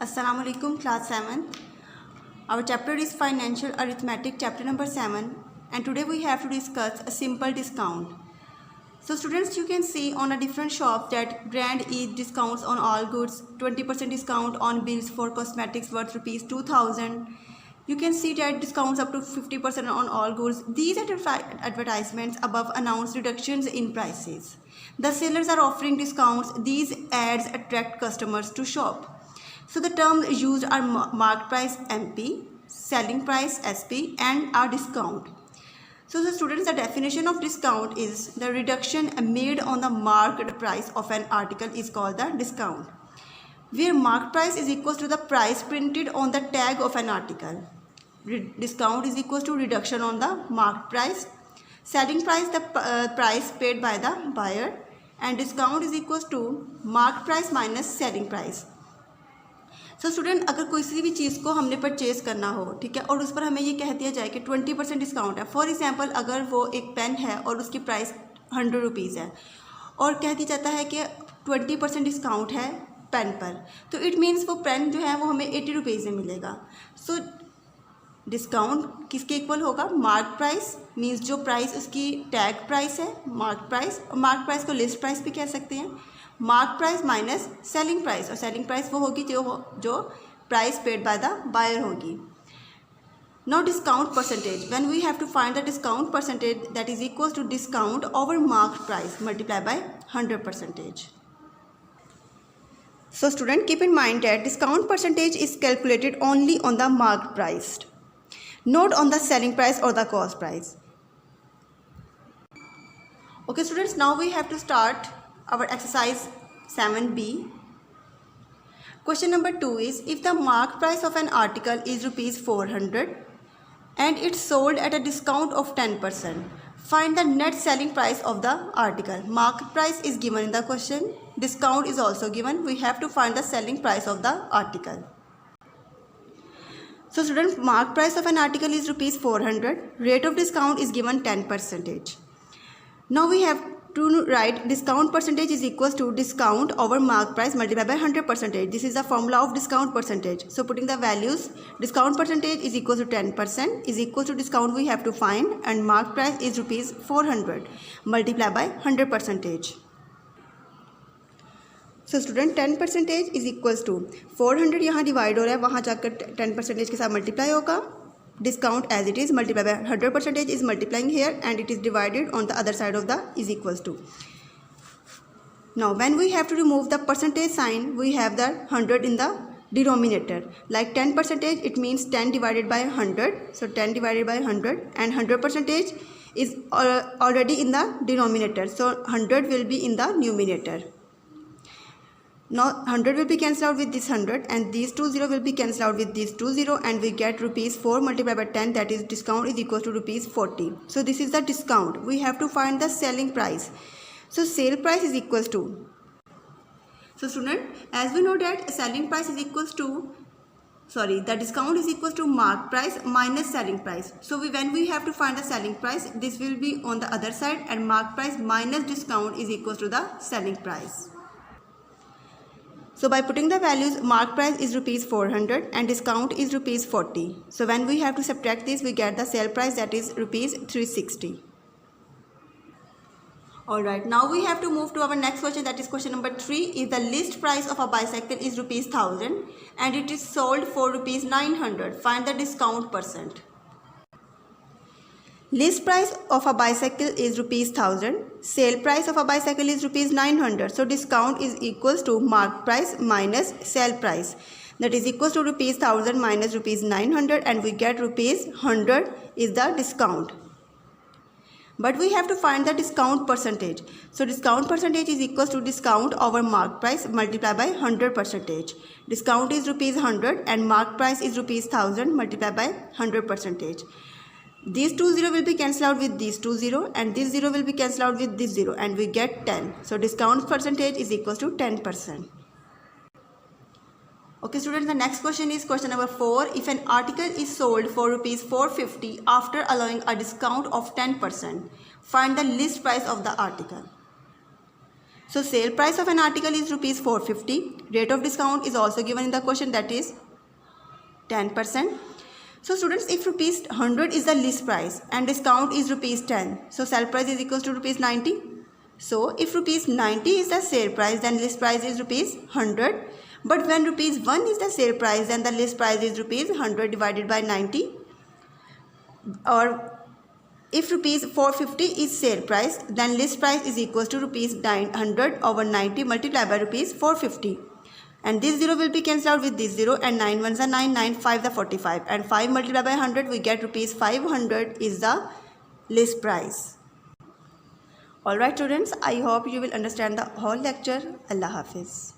Assalamu alaikum, class 7th. Our chapter is Financial Arithmetic, chapter number 7, and today we have to discuss a simple discount. So students, you can see on a different shop that brand is discounts on all goods, 20% discount on bills for cosmetics worth rupees 2000. You can see that discounts up to 50% on all goods. These advertisements above announce reductions in prices. The sellers are offering discounts. These ads attract customers to shop. So the terms used are marked price MP, selling price SP, and our discount. So the students, the definition of discount is the reduction made on the marked price of an article is called the discount, where marked price is equal to the price printed on the tag of an article. Discount is equal to reduction on the marked price. Selling price, the price paid by the buyer, and discount is equal to marked price minus selling price. So student, अगर कोई सी भी चीज़ को हमने purchase करना हो, ठीक है, और उस पर हमें ये कह दिया जाए कि 20% डिस्काउंट है. फॉर एग्जांपल, अगर वो एक पेन है और उसकी प्राइस 100 रुपीज़ है और कह दिया जाता है कि 20% डिस्काउंट है पेन पर, तो इट मीन्स वो पेन जो है वो हमें 80 रुपीज़ में मिलेगा. सो डिस्काउंट किसके इक्वल होगा? मार्क प्राइस, मीन्स जो प्राइस उसकी टैग प्राइस है, मार्क प्राइस को लिस्ट प्राइस भी कह सकते हैं. Mark price minus selling price, और सेलिंग प्राइस वो होगी जो price paid by the buyer होगी. Now discount percentage, when we have to find the discount percentage, that is equal to discount over mark price multiply by 100%. So student, keep in mind that discount percentage is calculated only on the marked price, not on the selling price or the cost price. Okay students, now we have to start our exercise 7b. Question number 2 is, if the marked price of an article is rupees 400 and it's sold at a discount of 10%, find the net selling price of the article. Marked price is given in the question, discount is also given. We have to find the selling price of the article. So student, marked price of an article is rupees 400, rate of discount is given 10%. Now we have to write discount percentage is equals to discount over mark price multiplied by 100%. This is the formula of discount percentage. So putting the values, discount percentage is equal to 10% is equal to discount we have to find, and mark price is rupees 400 multiplied by 100%. So student, 10% is equals to 400 यहाँ divide हो रहा है, वहाँ जाकर 10% के साथ multiply होगा. Discount as it is multiplied by 100% is multiplying here, and it is divided on the other side of the is equals to. Now when we have to remove the percentage sign, we have the 100 in the denominator. Like 10%, it means 10 divided by 100. So 10 divided by 100, and 100% is already in the denominator. So 100 will be in the numerator. Now 100 will be cancelled out with this 100, and these 20 will be cancelled out with these 20, and we get rupees 4 multiplied by 10, that is discount is equal to rupees 40. So this is the discount. We have to find the selling price. So sale price is equals to, so student, as we know that selling price is equals to, the discount is equals to mark price minus selling price. So when we have to find the selling price, this will be on the other side, and mark price minus discount is equals to the selling price. So by putting the values, mark price is rupees 400 and discount is rupees 40. So when we have to subtract this, we get the sale price, that is rupees 360. Alright, now we have to move to our next question, that is question number 3. If the list price of a bicycle is rupees 1000 and it is sold for rupees 900, find the discount percent. List price of a bicycle is rupees 1000, sale price of a bicycle is rupees 900. So discount is equals to mark price minus sale price, that is equals to rupees 1000 minus rupees 900, and we get rupees 100 is the discount. But we have to find the discount percentage. So discount percentage is equals to discount over mark price multiplied by 100%. Discount is rupees 100 and mark price is rupees 1000 multiplied by 100%. These 20 will be cancelled out with these 20, and this 0 will be cancelled out with this 0, and we get 10. So discount percentage is equals to 10%. Okay students, the next question is question number 4. If an article is sold for rupees 450 after allowing a discount of 10%, find the list price of the article. So sale price of an article is rupees 450. Rate of discount is also given in the question, that is 10%. So students, if rupees 100 is the list price and discount is rupees 10, so sale price is equals to rupees 90. So if rupees 90 is the sale price, then list price is rupees 100. But when rupees 1 is the sale price, then the list price is rupees 100 divided by 90. Or if rupees 450 is sale price, then list price is equals to rupees 900 over 90 multiplied by rupees 450. And this 0 will be cancelled out with this 0, and 9 ones are 9, 9 5 the 45, and 5 multiplied by 100 we get rupees 500 is the list price. Alright students, I hope you will understand the whole lecture. Allah Hafiz.